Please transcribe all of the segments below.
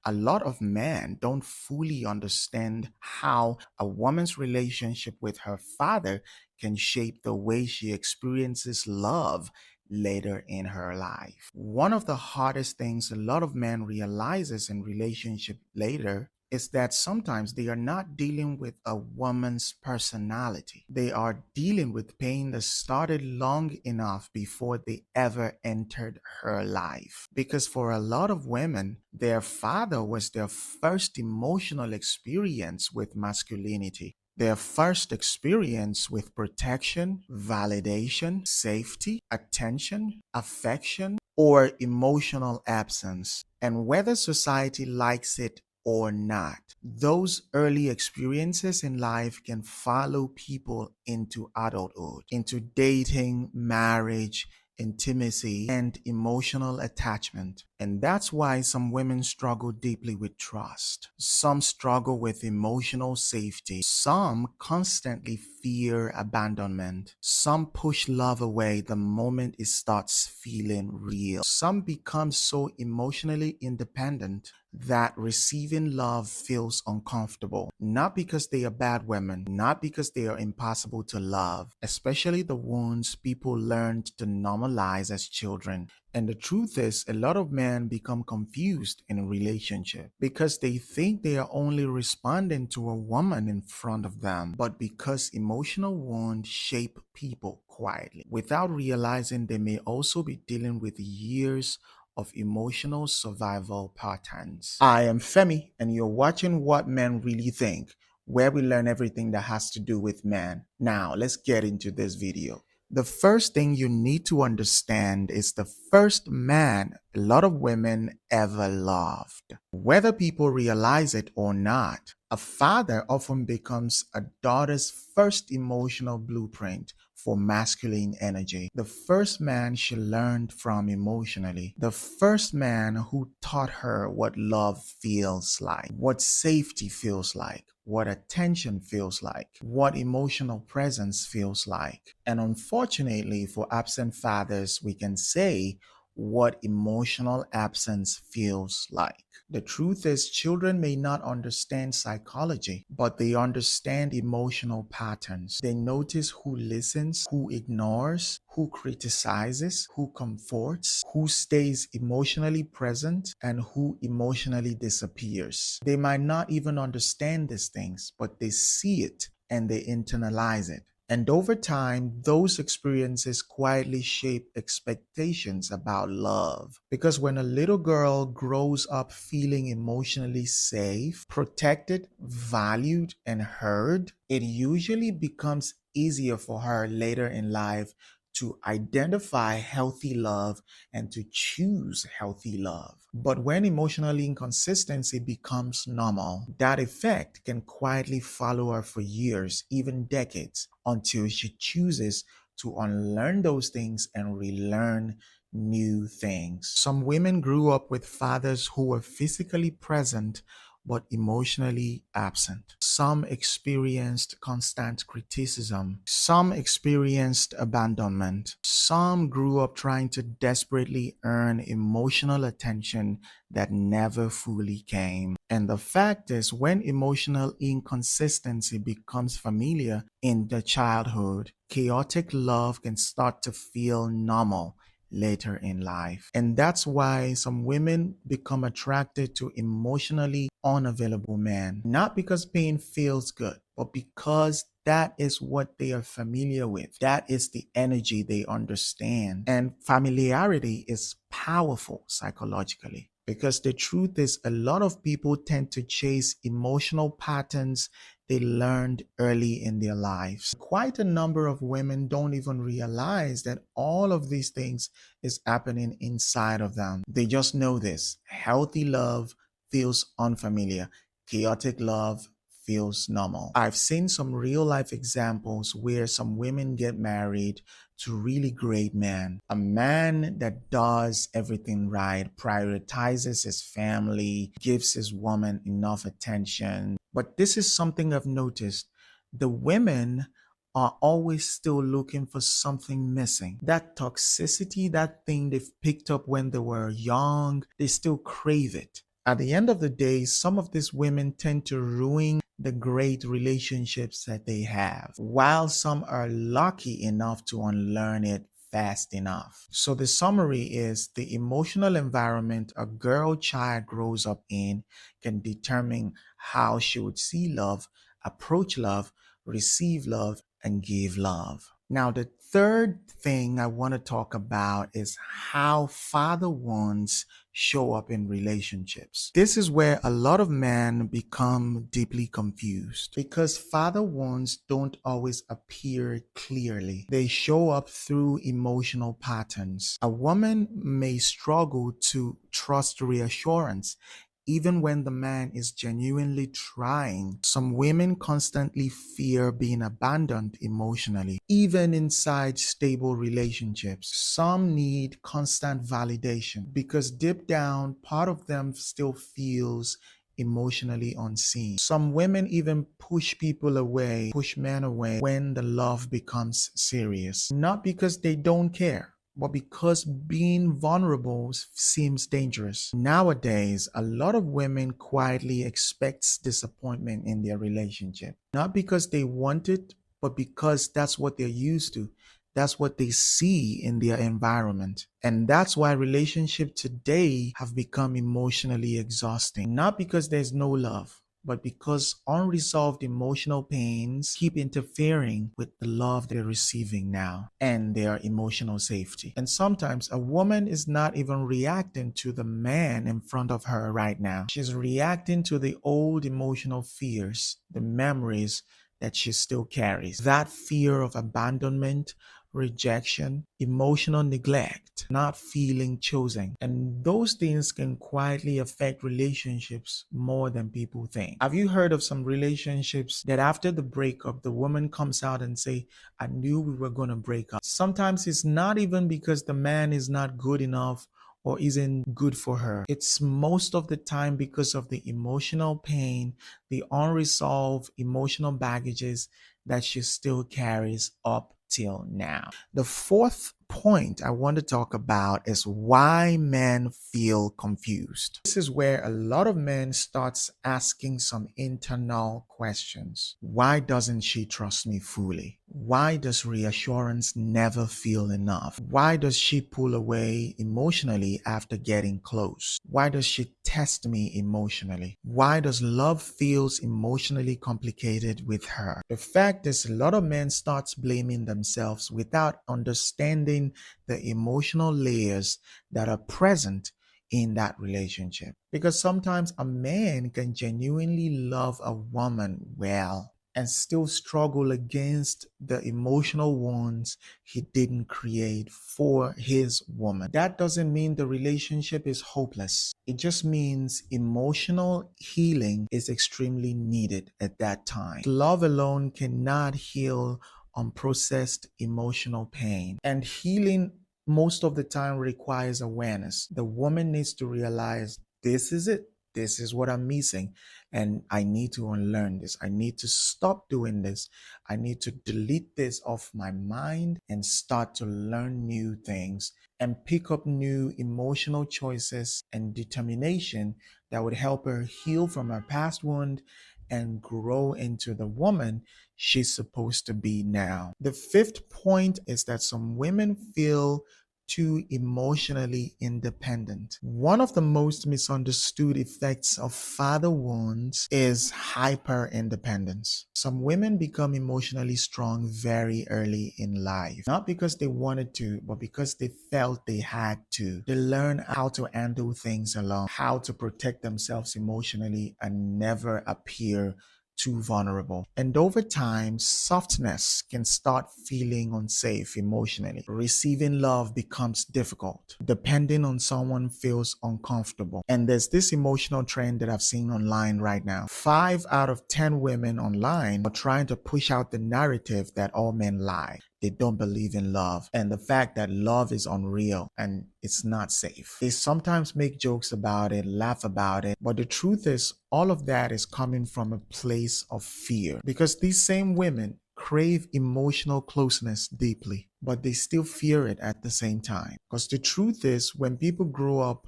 A lot of men don't fully understand how a woman's relationship with her father can shape the way she experiences love later in her life. One of the hardest things a lot of men realizes in relationship later is that sometimes they are not dealing with a woman's personality. They are dealing with pain that started long enough before they ever entered her life. Because for a lot of women, their father was their first emotional experience with masculinity. Their first experience with protection, validation, safety, attention, affection, or emotional absence. And whether society likes it or not, those early experiences in life can follow people into adulthood, into dating, marriage, intimacy, and emotional attachment. And that's why some women struggle deeply with trust. Some struggle with emotional safety. Some constantly fear abandonment. Some push love away the moment it starts feeling real. Some become so emotionally independent that receiving love feels uncomfortable. Not because they are bad women, not because they are impossible to love, especially the ones people learned to normalize as children. And the truth is, a lot of men become confused in a relationship because they think they are only responding to a woman in front of them, but because emotional wounds shape people quietly. Without realizing, they may also be dealing with years of emotional survival patterns. I am Femi, and you're watching What Men Really Think, where we learn everything that has to do with men. Now, let's get into this video. The first thing you need to understand is the first man a lot of women ever loved. Whether people realize it or not, a father often becomes a daughter's first emotional blueprint for masculine energy. The first man she learned from emotionally. The first man who taught her what love feels like, what safety feels like, what attention feels like, what emotional presence feels like. And unfortunately, for absent fathers, we can say what emotional absence feels like. The truth is, children may not understand psychology, but they understand emotional patterns. They notice who listens, who ignores, who criticizes, who comforts, who stays emotionally present, and who emotionally disappears. They might not even understand these things, but they see it and they internalize it. And over time, those experiences quietly shape expectations about love. Because when a little girl grows up feeling emotionally safe, protected, valued, and heard, it usually becomes easier for her later in life to identify healthy love and to choose healthy love. But when emotional inconsistency becomes normal, that effect can quietly follow her for years, even decades, until she chooses to unlearn those things and relearn new things. Some women grew up with fathers who were physically present but emotionally absent. Some experienced constant criticism. Some experienced abandonment. Some grew up trying to desperately earn emotional attention that never fully came. And the fact is, when emotional inconsistency becomes familiar in the childhood, chaotic love can start to feel normal later in life. And that's why some women become attracted to emotionally unavailable men, not because pain feels good, but because that is what they are familiar with. That is the energy they understand. And familiarity is powerful psychologically. Because the truth is, a lot of people tend to chase emotional patterns they learned early in their lives. Quite a number of women don't even realize that all of these things is happening inside of them. They just know this. Healthy love feels unfamiliar. Chaotic love feels normal. I've seen some real life examples where some women get married to really great men. A man that does everything right, prioritizes his family, gives his woman enough attention. But this is something I've noticed. The women are always still looking for something missing. That toxicity, that thing they've picked up when they were young, they still crave it. At the end of the day, some of these women tend to ruin the great relationships that they have, while some are lucky enough to unlearn it fast enough. So the summary is the emotional environment a girl child grows up in can determine how she would see love, approach love, receive love, and give love. Now, the third thing I want to talk about is how father wounds show up in relationships. This is where a lot of men become deeply confused because father wounds don't always appear clearly. They show up through emotional patterns. A woman may struggle to trust reassurance even when the man is genuinely trying. Some women constantly fear being abandoned emotionally, even inside stable relationships. Some need constant validation because deep down, part of them still feels emotionally unseen. Some women even push people away, push men away when the love becomes serious, not because they don't care, but because being vulnerable seems dangerous. Nowadays, a lot of women quietly expects disappointment in their relationship, not because they want it, but because that's what they're used to. That's what they see in their environment. And that's why relationships today have become emotionally exhausting. Not because there's no love, but because unresolved emotional pains keep interfering with the love they're receiving now and their emotional safety. And sometimes a woman is not even reacting to the man in front of her right now. She's reacting to the old emotional fears, the memories that she still carries. That fear of abandonment, rejection, emotional neglect, not feeling chosen. And those things can quietly affect relationships more than people think. Have you heard of some relationships that after the breakup, the woman comes out and say, I knew we were going to break up. Sometimes it's not even because the man is not good enough or isn't good for her. It's most of the time because of the emotional pain, the unresolved emotional baggages that she still carries up till now. The fourth point I want to talk about is why men feel confused. This is where a lot of men starts asking some internal questions. Why doesn't she trust me fully? Why does reassurance never feel enough? Why does she pull away emotionally after getting close? Why does she test me emotionally? Why does love feels emotionally complicated with her? The fact is, a lot of men starts blaming themselves without understanding the emotional layers that are present in that relationship. Because sometimes a man can genuinely love a woman well and still struggle against the emotional wounds he didn't create for his woman. That doesn't mean the relationship is hopeless. It just means emotional healing is extremely needed at that time. Love alone cannot heal unprocessed emotional pain. And healing most of the time requires awareness. The woman needs to realize this is it. This is what I'm missing. And I need to unlearn this. I need to stop doing this. I need to delete this off my mind and start to learn new things and pick up new emotional choices and determination that would help her heal from her past wound and grow into the woman she's supposed to be now. The fifth point is that some women feel too emotionally independent. One of the most misunderstood effects of father wounds is hyper independence. Some women become emotionally strong very early in life, not because they wanted to, but because they felt they had to. They learn how to handle things alone, how to protect themselves emotionally, and never appear too vulnerable. And over time, softness can start feeling unsafe emotionally. Receiving love becomes difficult. Depending on someone feels uncomfortable. And there's this emotional trend that I've seen online right now. 5 out of 10 women online are trying to push out the narrative that all men lie. They don't believe in love and the fact that love is unreal and it's not safe. They sometimes make jokes about it, laugh about it, but the truth is all of that is coming from a place of fear because these same women crave emotional closeness deeply, but they still fear it at the same time. Because the truth is when people grow up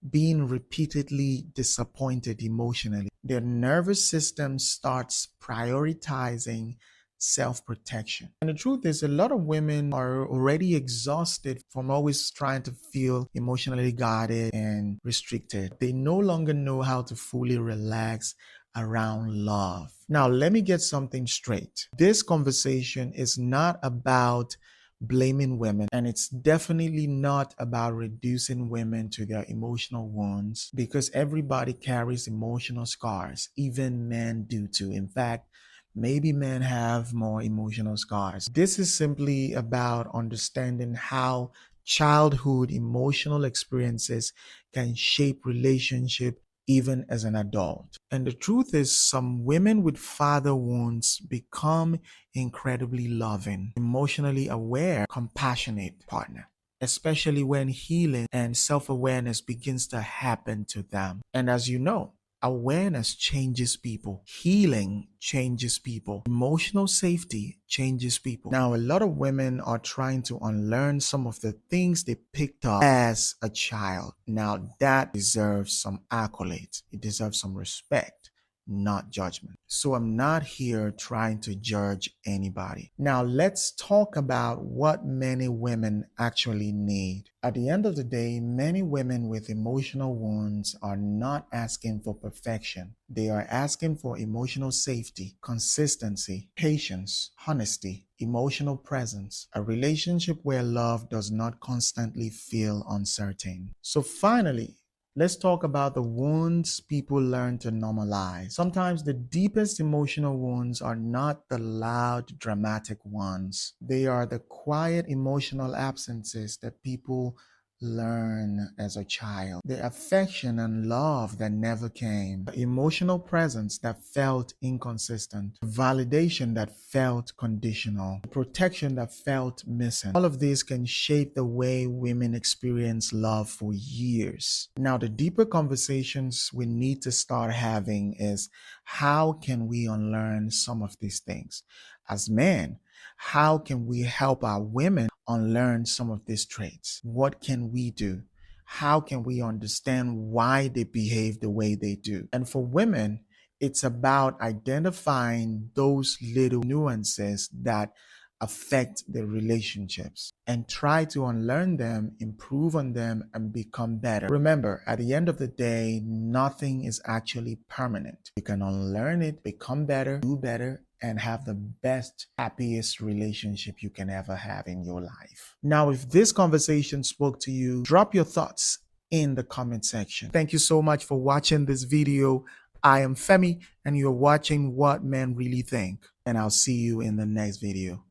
being repeatedly disappointed emotionally. Their nervous system starts prioritizing self protection. And the truth is, a lot of women are already exhausted from always trying to feel emotionally guarded and restricted. They no longer know how to fully relax around love. Now, let me get something straight. This conversation is not about blaming women, and it's definitely not about reducing women to their emotional wounds, because everybody carries emotional scars. Even men do too. In fact, maybe men have more emotional scars. This is simply about understanding how childhood emotional experiences can shape relationship even as an adult. And the truth is, some women with father wounds become incredibly loving, emotionally aware, compassionate partner, especially when healing and self-awareness begins to happen to them. And as you know, awareness changes people. Healing changes people. Emotional safety changes people. Now, a lot of women are trying to unlearn some of the things they picked up as a child. Now, that deserves some accolades. It deserves some respect, not judgment. So I'm not here trying to judge anybody. Now let's talk about what many women actually need. At the end of the day, many women with emotional wounds are not asking for perfection. They are asking for emotional safety, consistency, patience, honesty, emotional presence, a relationship where love does not constantly feel uncertain. So finally, let's talk about the wounds people learn to normalize. Sometimes the deepest emotional wounds are not the loud, dramatic ones. They are the quiet emotional absences that people learn as a child. The affection and love that never came. The emotional presence that felt inconsistent. Validation that felt conditional. Protection that felt missing. All of these can shape the way women experience love for years. Now, the deeper conversations we need to start having is, how can we unlearn some of these things? As men, how can we help our women unlearn some of these traits? What can we do? How can we understand why they behave the way they do? And for women, it's about identifying those little nuances that affect the relationships and try to unlearn them, improve on them, and become better. Remember, at the end of the day, nothing is actually permanent. You can unlearn it, become better, do better, and have the best, happiest relationship you can ever have in your life. Now, if this conversation spoke to you, drop your thoughts in the comment section. Thank you so much for watching this video. I am Femi, and you're watching What Men Really Think, and I'll see you in the next video.